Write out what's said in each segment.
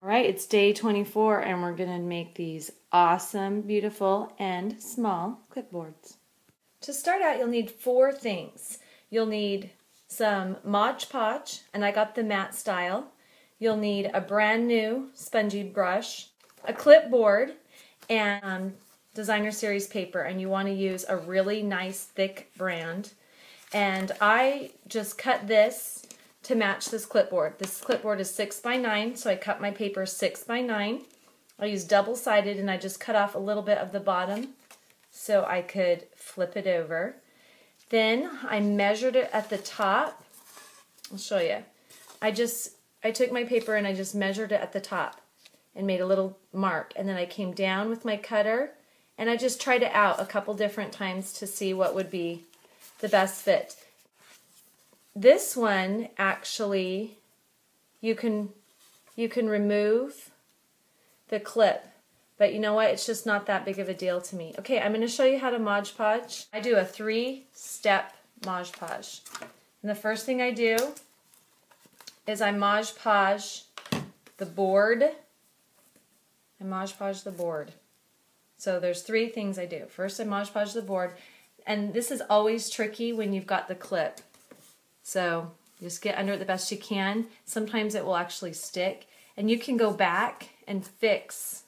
All right, it's day 24 and we're going to make these awesome, beautiful, and small clipboards. To start out, you'll need 4 things. You'll need some Mod Podge, and I got the matte style. You'll need a brand new spongy brush, a clipboard, and designer series paper, and you want to use a really nice thick brand. And I just cut this to match this clipboard. This clipboard is 6 by 9, so I cut my paper 6 by 9. I used double-sided, and I just cut off a little bit of the bottom so I could flip it over. Then I measured it at the top. I'll show you. I took my paper and I just measured it at the top and made a little mark, and then I came down with my cutter and I just tried it out a couple different times to see what would be the best fit. This one, actually, you can remove the clip, but you know what? It's just not that big of a deal to me. Okay, I'm going to show you how to Mod Podge. I do a 3-step Mod Podge. And the first thing I do is I Mod Podge the board. I Mod Podge the board. So there's 3 things I do. First, I Mod Podge the board, and this is always tricky when you've got the clip. So just get under it the best you can. Sometimes it will actually stick, and you can go back and fix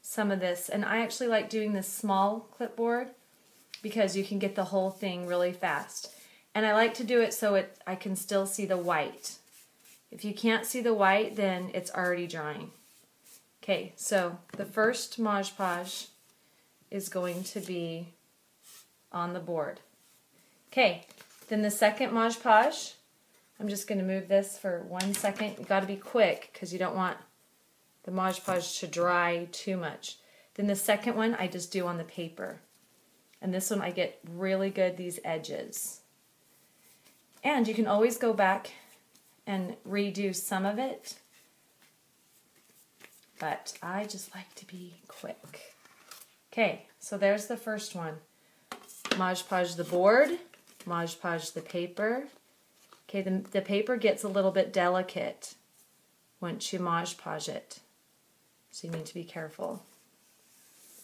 some of this. And I actually like doing this small clipboard because you can get the whole thing really fast. And I like to do it so I can still see the white. If you can't see the white, then it's already drying. Okay, so the first Mod Podge is going to be on the board. Okay, then the second Mod Podge, I'm just going to move this for 1 second. You got to be quick because you don't want the Mod Podge to dry too much. Then the second one I just do on the paper. And this one I get really good these edges. And you can always go back and redo some of it, but I just like to be quick. Okay, so there's the first one. Mod Podge the board, Mod Podge the paper. Okay, the paper gets a little bit delicate once you Mod Podge it, so you need to be careful.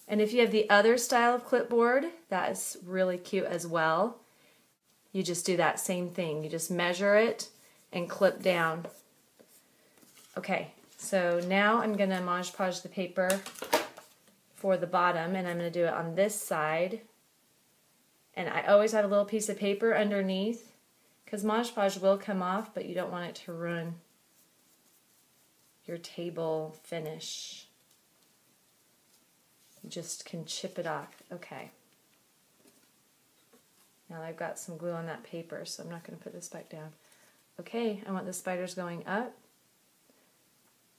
And if you have the other style of clipboard, that is really cute as well. You just do that same thing. You just measure it and clip down. Okay, so now I'm going to Mod Podge the paper for the bottom, and I'm going to do it on this side. And I always have a little piece of paper underneath because Mod Podge will come off, but you don't want it to ruin your table finish. You just can chip it off. Okay. Now I've got some glue on that paper, so I'm not going to put this back down. Okay, I want the spiders going up.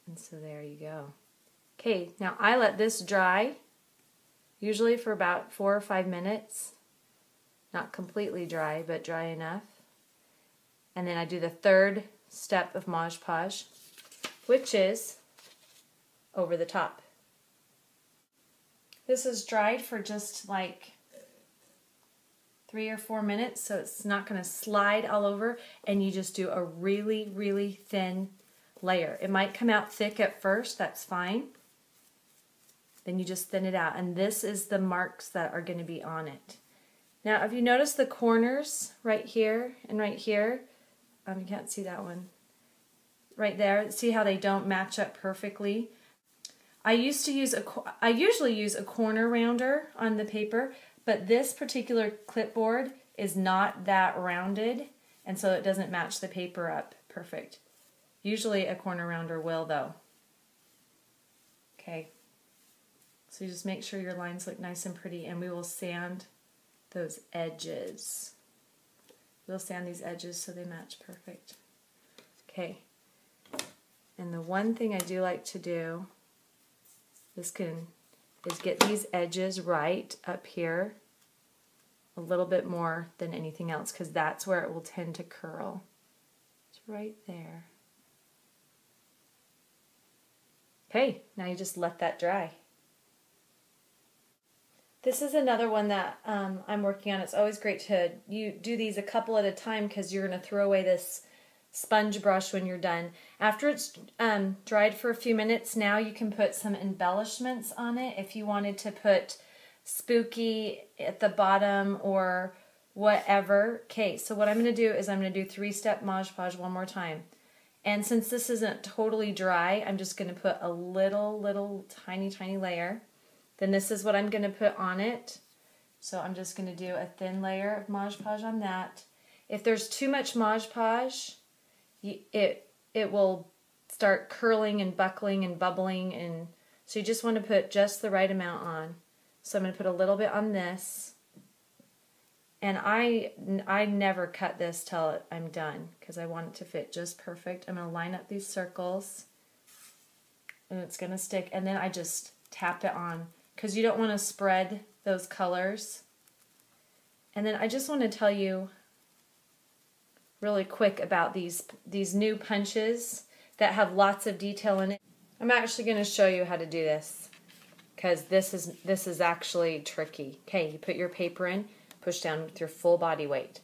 And so there you go. Okay, now I let this dry, usually for about 4 or 5 minutes. Not completely dry, but dry enough. And then I do the third step of Mod Podge, which is over the top. This is dried for just like 3 or 4 minutes, so it's not going to slide all over, and you just do a really, really thin layer. It might come out thick at first, that's fine. Then you just thin it out, and this is the marks that are going to be on it. Now, if you notice the corners right here and right here, you can't see that one, right there, see how they don't match up perfectly? I usually use a corner rounder on the paper, but this particular clipboard is not that rounded, and so it doesn't match the paper up perfect. Usually a corner rounder will, though. Okay, so you just make sure your lines look nice and pretty, and we will sand those edges. We'll sand these edges so they match perfect. Okay, and the one thing I do like to do is get these edges right up here a little bit more than anything else, because that's where it will tend to curl. It's right there. Okay, now you just let that dry. This is another one that I'm working on. It's always great to do these a couple at a time because you're going to throw away this sponge brush when you're done. After it's dried for a few minutes, now you can put some embellishments on it if you wanted to put spooky at the bottom or whatever. Okay, so what I'm going to do is I'm going to do 3-step Mod Podge one more time. And since this isn't totally dry, I'm just going to put a little tiny layer. Then this is what I'm going to put on it. So I'm just going to do a thin layer of Mod Podge on that. If there's too much Mod Podge, it will start curling and buckling and bubbling, and so you just want to put just the right amount on. So I'm going to put a little bit on this. And I never cut this till I'm done because I want it to fit just perfect. I'm going to line up these circles and it's going to stick, and then I just tap it on because you don't want to spread those colors. And then I just want to tell you really quick about these new punches that have lots of detail in it. I'm actually going to show you how to do this because this is actually tricky. Okay, you put your paper in, push down with your full body weight.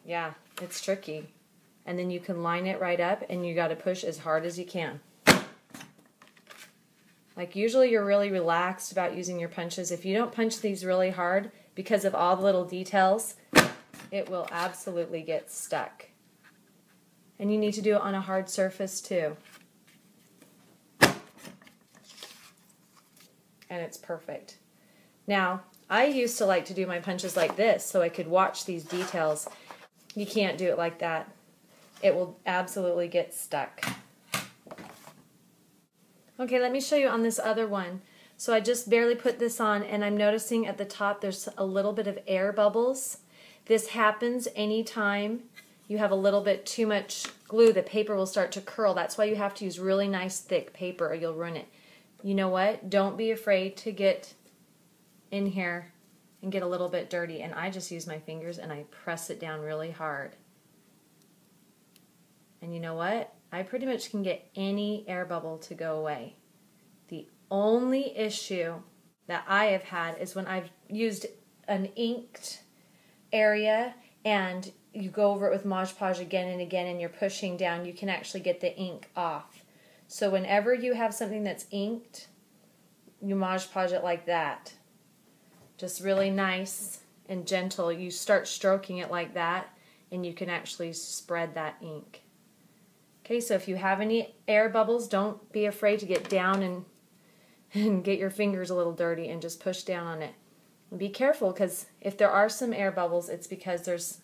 Yeah, it's tricky. And then you can line it right up and you got to push as hard as you can. Like usually you're really relaxed about using your punches. If you don't punch these really hard because of all the little details, it will absolutely get stuck. And you need to do it on a hard surface too. And it's perfect. Now, I used to like to do my punches like this so I could watch these details. You can't do it like that. It will absolutely get stuck. Okay, let me show you on this other one. So I just barely put this on, and I'm noticing at the top there's a little bit of air bubbles. This happens anytime you have a little bit too much glue. The paper will start to curl. That's why you have to use really nice thick paper or you'll ruin it. You know what? Don't be afraid to get in here and get a little bit dirty. And I just use my fingers and I press it down really hard. And you know what? I pretty much can get any air bubble to go away. The only issue that I have had is when I've used an inked area and you go over it with Mod Podge again and again and you're pushing down, you can actually get the ink off. So whenever you have something that's inked, you Mod Podge it like that. Just really nice and gentle. You start stroking it like that and you can actually spread that ink. Okay, so if you have any air bubbles, don't be afraid to get down and get your fingers a little dirty and just push down on it. And be careful because if there are some air bubbles, it's because there's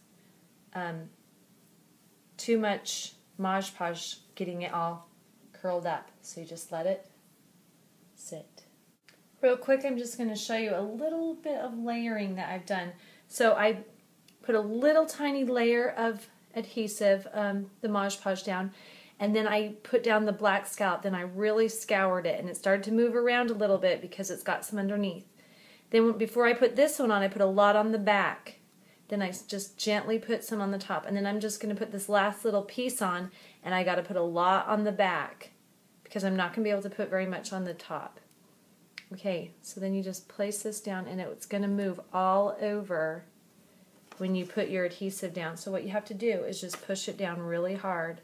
too much Mod Podge getting it all curled up. So you just let it sit. Real quick, I'm just going to show you a little bit of layering that I've done. So I put a little tiny layer of adhesive, the Mod Podge down, and then I put down the black scallop. Then I really scoured it, and it started to move around a little bit because it's got some underneath. Then before I put this one on, I put a lot on the back. Then I just gently put some on the top, and then I'm just going to put this last little piece on, and I got to put a lot on the back because I'm not going to be able to put very much on the top. Okay, so then you just place this down, and it's going to move all over when you put your adhesive down. So what you have to do is just push it down really hard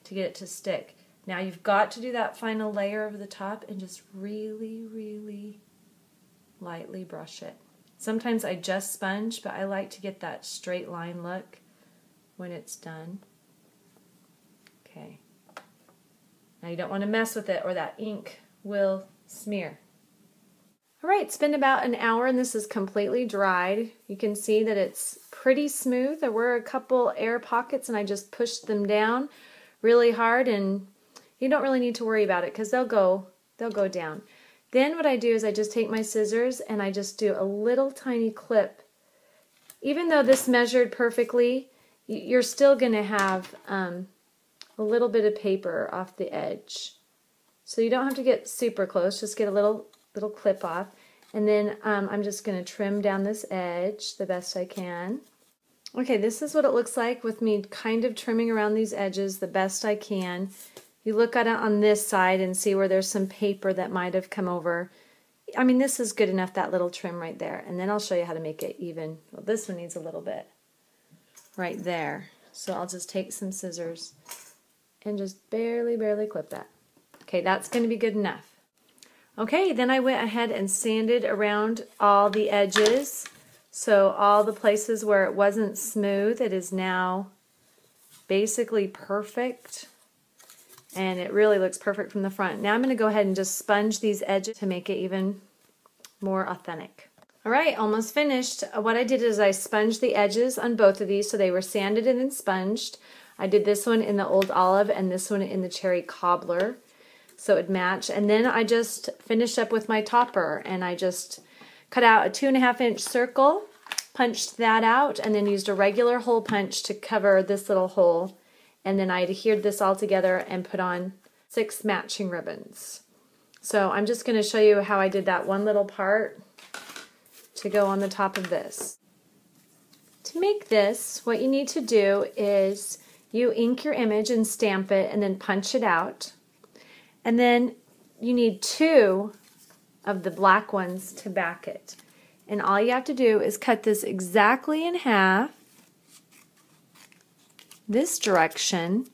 to get it to stick. Now you've got to do that final layer over the top and just really lightly brush it. Sometimes I just sponge, but I like to get that straight line look when it's done. Okay. Now you don't want to mess with it or that ink will smear. Alright, it's been about an hour and this is completely dried. You can see that it's pretty smooth. There were a couple air pockets and I just pushed them down really hard, and you don't really need to worry about it because they'll go down. Then what I do is I just take my scissors and I just do a little tiny clip. Even though this measured perfectly, you're still going to have a little bit of paper off the edge. So you don't have to get super close, just get a little clip off. And then I'm just going to trim down this edge the best I can. Okay, this is what it looks like with me kind of trimming around these edges the best I can. You look at it on this side and see where there's some paper that might have come over. I mean, this is good enough, that little trim right there. And then I'll show you how to make it even. Well, this one needs a little bit. right there. So I'll just take some scissors and just barely clip that. Okay, that's going to be good enough. Okay, then I went ahead and sanded around all the edges. So all the places where it wasn't smooth, it is now basically perfect. And it really looks perfect from the front. Now I'm going to go ahead and just sponge these edges to make it even more authentic. All right, almost finished. What I did is I sponged the edges on both of these so they were sanded and then sponged. I did this one in the Old Olive and this one in the Cherry Cobbler so it would match. And then I just finished up with my topper and I just cut out a 2.5-inch circle, punched that out, and then used a regular hole punch to cover this little hole. And then I adhered this all together and put on 6 matching ribbons. So I'm just going to show you how I did that one little part to go on the top of this. To make this, what you need to do is you ink your image and stamp it and then punch it out. And then you need 2 of the black ones to back it. And all you have to do is cut this exactly in half, this direction,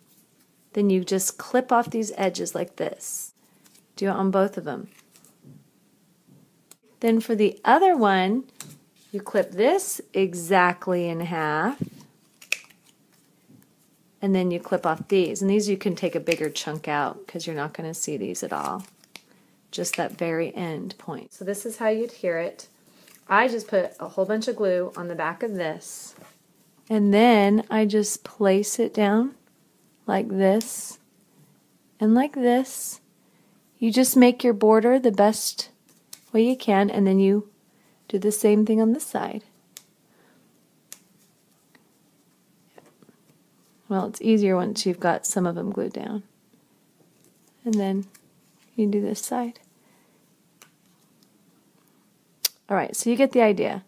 then you just clip off these edges like this. Do it on both of them. Then for the other one, you clip this exactly in half, and then you clip off these. And these you can take a bigger chunk out because you're not going to see these at all. Just that very end point. So this is how you adhere it. I just put a whole bunch of glue on the back of this, and then I just place it down like this and like this. You just make your border the best way you can, and then you do the same thing on this side. Well, it's easier once you've got some of them glued down. And then you do this side. Alright, so you get the idea.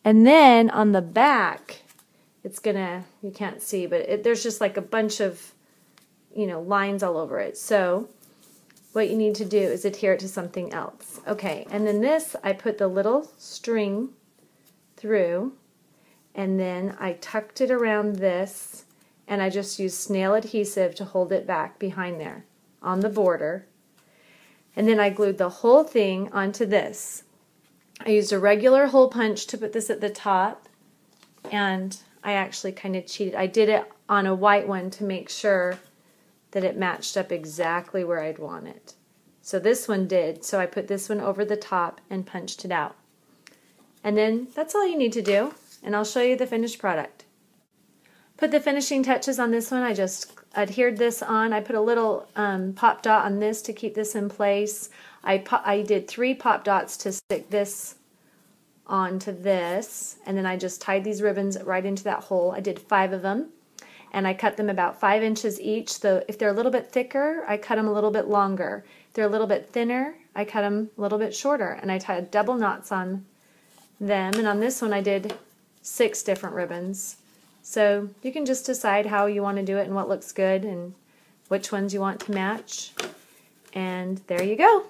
And then on the back, it's gonna, you can't see, but there's just like a bunch of, lines all over it. So what you need to do is adhere it to something else. Okay, and then this, I put the little string through, and then I tucked it around this, and I just used snail adhesive to hold it back behind there on the border. And then I glued the whole thing onto this. I used a regular hole punch to put this at the top, and I actually kind of cheated. I did it on a white one to make sure that it matched up exactly where I'd want it. So this one did, so I put this one over the top and punched it out. And then that's all you need to do, and I'll show you the finished product. Put the finishing touches on this one. I just adhered this on. I put a little pop dot on this to keep this in place. I did 3 pop dots to stick this onto this, and then I just tied these ribbons right into that hole. I did 5 of them, and I cut them about 5 inches each. So if they're a little bit thicker, I cut them a little bit longer. If they're a little bit thinner, I cut them a little bit shorter, and I tied double knots on them. And on this one, I did 6 different ribbons. So you can just decide how you want to do it and what looks good and which ones you want to match. And there you go.